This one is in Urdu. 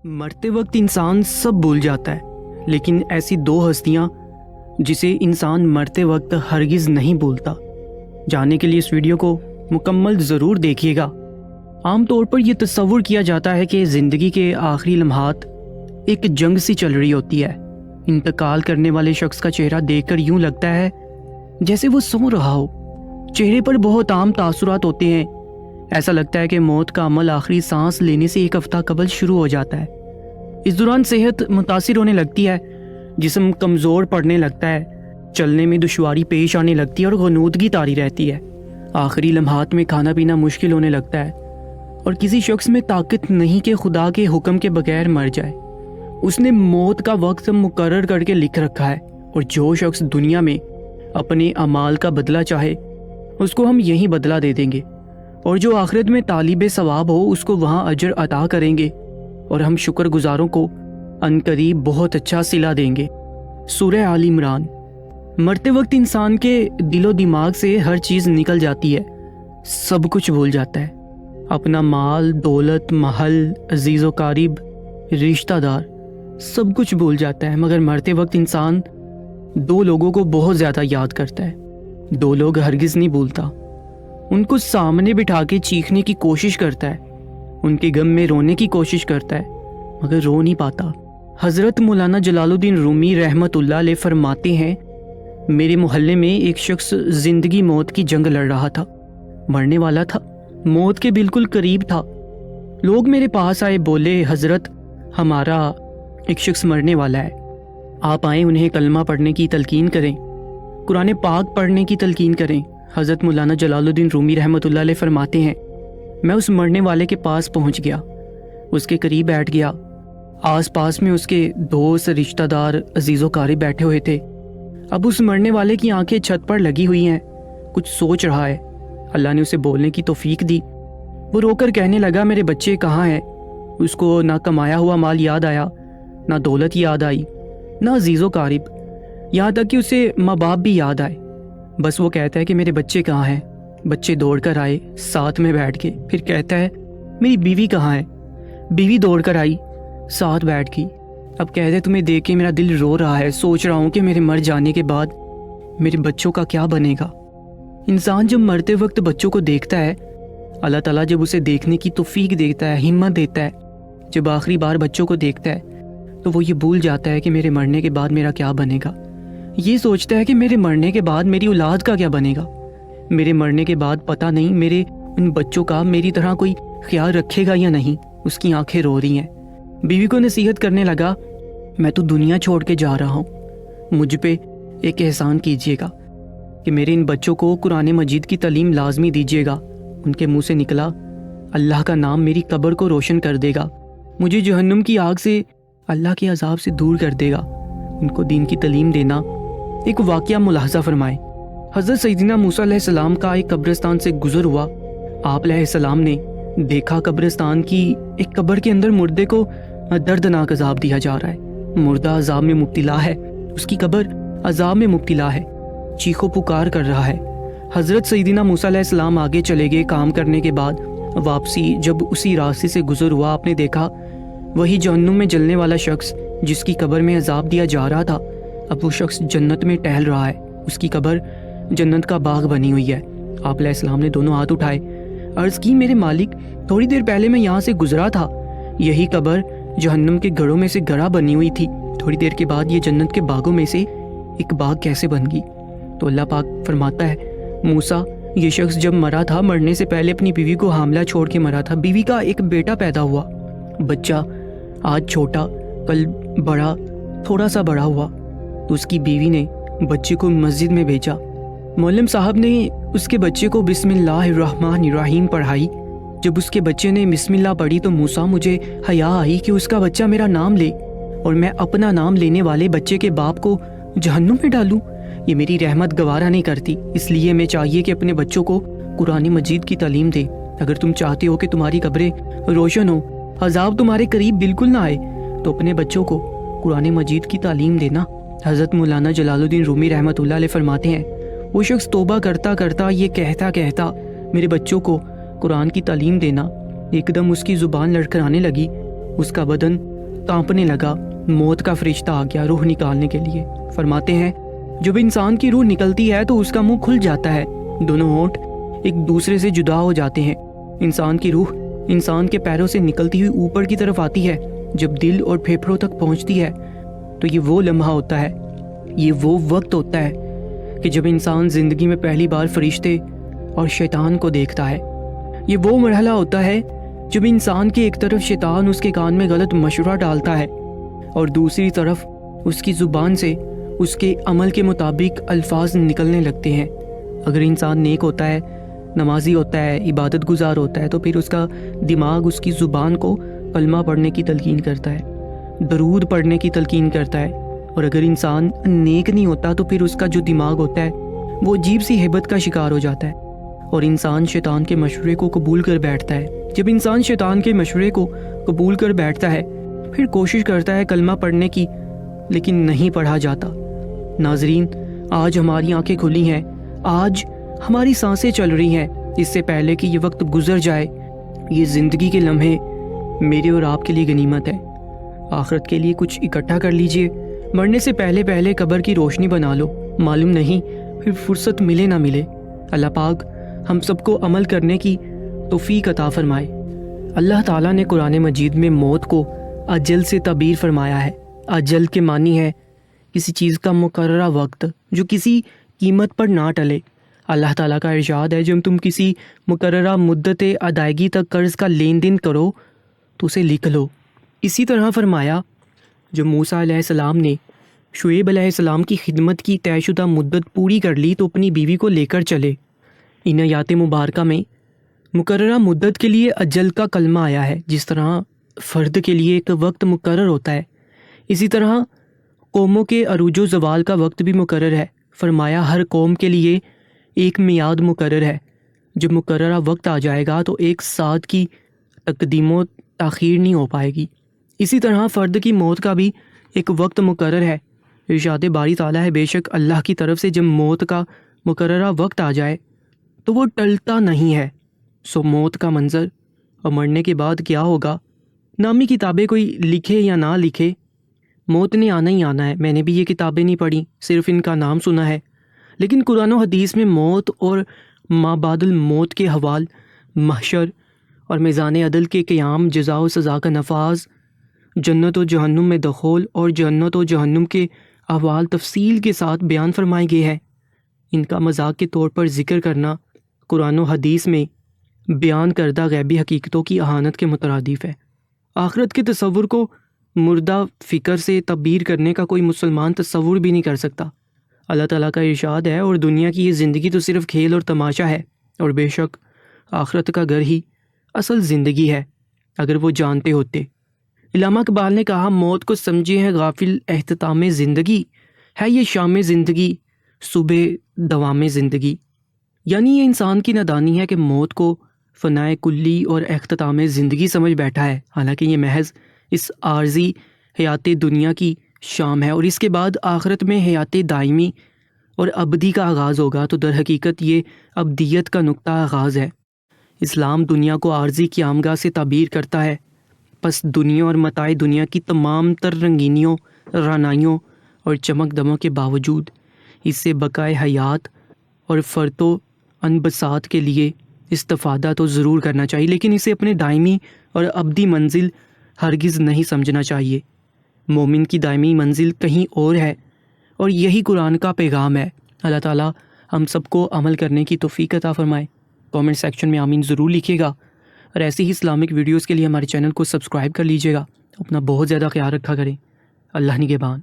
مرتے وقت انسان سب بھول جاتا ہے، لیکن ایسی دو ہستیاں جسے انسان مرتے وقت ہرگز نہیں بھولتا۔ جاننے کے لیے اس ویڈیو کو مکمل ضرور دیکھیے گا۔ عام طور پر یہ تصور کیا جاتا ہے کہ زندگی کے آخری لمحات ایک جنگ سی چل رہی ہوتی ہے۔ انتقال کرنے والے شخص کا چہرہ دیکھ کر یوں لگتا ہے جیسے وہ سو رہا ہو۔ چہرے پر بہت عام تاثرات ہوتے ہیں۔ ایسا لگتا ہے کہ موت کا عمل آخری سانس لینے سے ایک ہفتہ قبل شروع ہو جاتا ہے۔ اس دوران صحت متاثر ہونے لگتی ہے، جسم کمزور پڑنے لگتا ہے، چلنے میں دشواری پیش آنے لگتی ہے اور غنودگی طاری رہتی ہے۔ آخری لمحات میں کھانا پینا مشکل ہونے لگتا ہے اور کسی شخص میں طاقت نہیں کہ خدا کے حکم کے بغیر مر جائے۔ اس نے موت کا وقت مقرر کر کے لکھ رکھا ہے، اور جو شخص دنیا میں اپنے اعمال کا بدلہ چاہے اس کو ہم یہی بدلہ دے دیں گے، اور جو آخرت میں طالب ثواب ہو اس کو وہاں اجر عطا کریں گے، اور ہم شکر گزاروں کو عنقریب بہت اچھا صلہ دیں گے۔ سورہ آل عمران۔ مرتے وقت انسان کے دل و دماغ سے ہر چیز نکل جاتی ہے، سب کچھ بھول جاتا ہے، اپنا مال، دولت، محل، عزیز و قریب، رشتہ دار، سب کچھ بھول جاتا ہے۔ مگر مرتے وقت انسان دو لوگوں کو بہت زیادہ یاد کرتا ہے۔ دو لوگ ہرگز نہیں بھولتا، ان کو سامنے بٹھا کے چیخنے کی کوشش کرتا ہے، ان کے غم میں رونے کی کوشش کرتا ہے، مگر رو نہیں پاتا۔ حضرت مولانا جلال الدین رومی رحمت اللہ علیہ فرماتے ہیں، میرے محلے میں ایک شخص زندگی موت کی جنگ لڑ رہا تھا، مرنے والا تھا، موت کے بالکل قریب تھا۔ لوگ میرے پاس آئے، بولے حضرت ہمارا ایک شخص مرنے والا ہے، آپ آئیں انہیں کلمہ پڑھنے کی تلقین کریں، قرآن پاک پڑھنے کی تلقین کریں۔ حضرت مولانا جلال الدین رومی رحمت اللہ علیہ فرماتے ہیں، میں اس مرنے والے کے پاس پہنچ گیا، اس کے قریب بیٹھ گیا۔ آس پاس میں اس کے دوست، رشتہ دار، عزیز و قریب بیٹھے ہوئے تھے۔ اب اس مرنے والے کی آنکھیں چھت پر لگی ہوئی ہیں، کچھ سوچ رہا ہے۔ اللہ نے اسے بولنے کی توفیق دی۔ وہ رو کر کہنے لگا، میرے بچے کہاں ہیں؟ اس کو نہ کمایا ہوا مال یاد آیا، نہ دولت یاد آئی، نہ عزیز و قریب، یہاں تک کہ اسے ماں باپ بھی یاد آئے۔ بس وہ کہتا ہے کہ میرے بچے کہاں ہیں؟ بچے دوڑ کر آئے، ساتھ میں بیٹھ کے۔ پھر کہتا ہے میری بیوی کہاں ہے؟ بیوی دوڑ کر آئی، ساتھ بیٹھ گئی۔ اب کہتے ہیں تمہیں دیکھ کے میرا دل رو رہا ہے، سوچ رہا ہوں کہ میرے مر جانے کے بعد میرے بچوں کا کیا بنے گا۔ انسان جب مرتے وقت بچوں کو دیکھتا ہے، اللہ تعالیٰ جب اسے دیکھنے کی توفیق دیتا ہے، ہمت دیتا ہے، جب آخری بار بچوں کو دیکھتا ہے تو وہ یہ بھول جاتا ہے کہ میرے مرنے کے بعد میرا کیا بنے گا۔ یہ سوچتا ہے کہ میرے مرنے کے بعد میری اولاد کا کیا بنے گا، میرے مرنے کے بعد پتہ نہیں میرے ان بچوں کا میری طرح کوئی خیال رکھے گا یا نہیں۔ اس کی آنکھیں رو رہی ہیں۔ بیوی کو نصیحت کرنے لگا، میں تو دنیا چھوڑ کے جا رہا ہوں، مجھ پہ ایک احسان کیجیے گا کہ میرے ان بچوں کو قرآن مجید کی تعلیم لازمی دیجیے گا۔ ان کے منہ سے نکلا، اللہ کا نام میری قبر کو روشن کر دے گا، مجھے جہنم کی آگ سے، اللہ کے عذاب سے دور کر دے گا۔ ان کو دین کی تعلیم دینا۔ ایک واقعہ ملاحظہ فرمائیں۔ حضرت سیدنا موسیٰ علیہ السلام کا ایک قبرستان سے گزر ہوا۔ آپ علیہ السلام نے دیکھا قبرستان کی ایک قبر کے اندر مردے کو دردناک عذاب دیا جا رہا ہے۔ مردہ عذاب میں مبتلا ہے، اس کی قبر عذاب میں مبتلا ہے، چیخو پکار کر رہا ہے۔ حضرت سیدنا موسیٰ علیہ السلام آگے چلے گئے۔ کام کرنے کے بعد واپسی جب اسی راستے سے گزر ہوا، آپ نے دیکھا وہی جہنم میں جلنے والا شخص جس کی قبر میں عذاب دیا جا رہا تھا، اب وہ شخص جنت میں ٹہل رہا ہے، اس کی قبر جنت کا باغ بنی ہوئی ہے۔ آپ علیہ السلام نے دونوں ہاتھ اٹھائے، عرض کی، میرے مالک، تھوڑی دیر پہلے میں یہاں سے گزرا تھا، یہی قبر جہنم کے گڑھوں میں سے گڑھا بنی ہوئی تھی، تھوڑی دیر کے بعد یہ جنت کے باغوں میں سے ایک باغ کیسے بن گئی؟ تو اللہ پاک فرماتا ہے، موسیٰ، یہ شخص جب مرا تھا، مرنے سے پہلے اپنی بیوی کو حاملہ چھوڑ کے مرا تھا۔ بیوی کا ایک بیٹا پیدا ہوا، بچہ آج چھوٹا، کل بڑا، تھوڑا سا بڑا ہوا، تو اس کی بیوی نے بچے کو مسجد میں بھیجا۔ معلم صاحب نے اس کے بچے کو بسم اللہ الرحمن الرحیم پڑھائی۔ جب اس کے بچے نے بسم اللہ پڑھی تو موسیٰ، مجھے حیا آئی کہ اس کا بچہ میرا نام لے، اور میں اپنا نام لینے والے بچے کے باپ کو جہنم میں ڈالوں؟ یہ میری رحمت گوارا نہیں کرتی، اس لیے میں چاہیے کہ اپنے بچوں کو قرآن مجید کی تعلیم دے۔ اگر تم چاہتے ہو کہ تمہاری قبریں روشن ہو، عذاب تمہارے قریب بالکل نہ آئے، تو اپنے بچوں کو قرآن مجید کی تعلیم دینا۔ حضرت مولانا جلال الدین رومی رحمت اللہ علیہ فرماتے ہیں، وہ شخص توبہ کرتا کرتا یہ کہتا میرے بچوں کو قرآن کی تعلیم دینا، ایک دم اس کی زبان لڑکھڑانے لگی، اس کا بدن کانپنے لگا، موت کا فرشتہ آ گیا روح نکالنے کے لیے۔ فرماتے ہیں جب انسان کی روح نکلتی ہے تو اس کا منہ کھل جاتا ہے، دونوں ہونٹ ایک دوسرے سے جدا ہو جاتے ہیں۔ انسان کی روح انسان کے پیروں سے نکلتی ہوئی اوپر کی طرف آتی ہے، جب دل اور پھیپھڑوں تک پہنچتی ہے تو یہ وہ لمحہ ہوتا ہے، یہ وہ وقت ہوتا ہے کہ جب انسان زندگی میں پہلی بار فرشتے اور شیطان کو دیکھتا ہے۔ یہ وہ مرحلہ ہوتا ہے جب انسان کے ایک طرف شیطان اس کے کان میں غلط مشورہ ڈالتا ہے اور دوسری طرف اس کی زبان سے اس کے عمل کے مطابق الفاظ نکلنے لگتے ہیں۔ اگر انسان نیک ہوتا ہے، نمازی ہوتا ہے، عبادت گزار ہوتا ہے تو پھر اس کا دماغ اس کی زبان کو کلمہ پڑھنے کی تلقین کرتا ہے، درود پڑھنے کی تلقین کرتا ہے۔ اور اگر انسان نیک نہیں ہوتا تو پھر اس کا جو دماغ ہوتا ہے وہ عجیب سی ہیبت کا شکار ہو جاتا ہے اور انسان شیطان کے مشورے کو قبول کر بیٹھتا ہے۔ جب انسان شیطان کے مشورے کو قبول کر بیٹھتا ہے پھر کوشش کرتا ہے کلمہ پڑھنے کی، لیکن نہیں پڑھا جاتا۔ ناظرین، آج ہماری آنکھیں کھلی ہیں، آج ہماری سانسیں چل رہی ہیں، اس سے پہلے کہ یہ وقت گزر جائے، یہ زندگی کے لمحے میرے اور آپ کے لیے غنیمت ہے۔ آخرت کے لیے کچھ اکٹھا کر لیجئے، مرنے سے پہلے قبر کی روشنی بنا لو، معلوم نہیں پھر فرصت ملے نہ ملے۔ اللہ پاک ہم سب کو عمل کرنے کی توفیق عطا فرمائے۔ اللہ تعالیٰ نے قرآن مجید میں موت کو اجل سے تعبیر فرمایا ہے۔ اجل کے معنی ہے کسی چیز کا مقررہ وقت جو کسی قیمت پر نہ ٹلے۔ اللہ تعالیٰ کا ارشاد ہے جب تم کسی مقررہ مدت ادائیگی تک قرض کا لین دین کرو تو اسے لکھ لو۔ اسی طرح فرمایا جب موسیٰ علیہ السلام نے شعیب علیہ السلام کی خدمت کی طے شدہ مدت پوری کر لی تو اپنی بیوی کو لے کر چلے۔ ان آیات مبارکہ میں مقررہ مدت کے لیے اجل کا کلمہ آیا ہے۔ جس طرح فرد کے لیے ایک وقت مقرر ہوتا ہے، اسی طرح قوموں کے عروج و زوال کا وقت بھی مقرر ہے۔ فرمایا ہر قوم کے لیے ایک میعاد مقرر ہے، جب مقررہ وقت آ جائے گا تو ایک ساتھ کی تقدیم و تاخیر نہیں ہو پائے گی۔ اسی طرح فرد کی موت کا بھی ایک وقت مقرر ہے۔ ارشاد باری تعالیٰ ہے بے شک اللہ کی طرف سے جب موت کا مقررہ وقت آ جائے تو وہ ٹلتا نہیں ہے۔ سو موت کا منظر اور مرنے کے بعد کیا ہوگا، نامی کتابیں کوئی لکھے یا نہ لکھے، موت نے آنا ہی آنا ہے۔ میں نے بھی یہ کتابیں نہیں پڑھی، صرف ان کا نام سنا ہے، لیکن قرآن و حدیث میں موت اور ما بعد الموت کے حوال، محشر اور میزان عدل کے قیام، جزا و سزا کا نفاذ، جنت و جہنم میں دخول اور جنت و جہنم کے احوال تفصیل کے ساتھ بیان فرمائے گئے ہیں۔ ان کا مذاق کے طور پر ذکر کرنا قرآن و حدیث میں بیان کردہ غیبی حقیقتوں کی اہانت کے مترادف ہے۔ آخرت کے تصور کو مردہ فکر سے تعبیر کرنے کا کوئی مسلمان تصور بھی نہیں کر سکتا۔ اللہ تعالیٰ کا ارشاد ہے اور دنیا کی یہ زندگی تو صرف کھیل اور تماشا ہے، اور بے شک آخرت کا گھر ہی اصل زندگی ہے اگر وہ جانتے ہوتے۔ علامہ اقبال نے کہا موت کو سمجھے ہیں غافل اختتام زندگی، ہے یہ شام زندگی صبح دوام زندگی۔ یعنی یہ انسان کی نادانی ہے کہ موت کو فنائے کلی اور اختتام زندگی سمجھ بیٹھا ہے، حالانکہ یہ محض اس عارضی حیات دنیا کی شام ہے، اور اس کے بعد آخرت میں حیات دائمی اور ابدی کا آغاز ہوگا۔ تو در حقیقت یہ ابدیت کا نقطہ آغاز ہے۔ اسلام دنیا کو عارضی قیامگاہ سے تعبیر کرتا ہے، پس دنیا اور متاع دنیا کی تمام تر رنگینیوں، رعنائیوں اور چمک دموں کے باوجود اس سے بقائے حیات اور فرط و انبساط کے لیے استفادہ تو ضرور کرنا چاہیے، لیکن اسے اپنے دائمی اور ابدی منزل ہرگز نہیں سمجھنا چاہیے۔ مومن کی دائمی منزل کہیں اور ہے، اور یہی قرآن کا پیغام ہے۔ اللہ تعالیٰ ہم سب کو عمل کرنے کی توفیق عطا فرمائے۔ کامنٹ سیکشن میں آمین ضرور لکھیے گا، اور ایسی ہی اسلامک ویڈیوز کے لیے ہمارے چینل کو سبسکرائب کر لیجیے گا۔ اپنا بہت زیادہ خیال رکھا کریں۔ اللہ نگہبان۔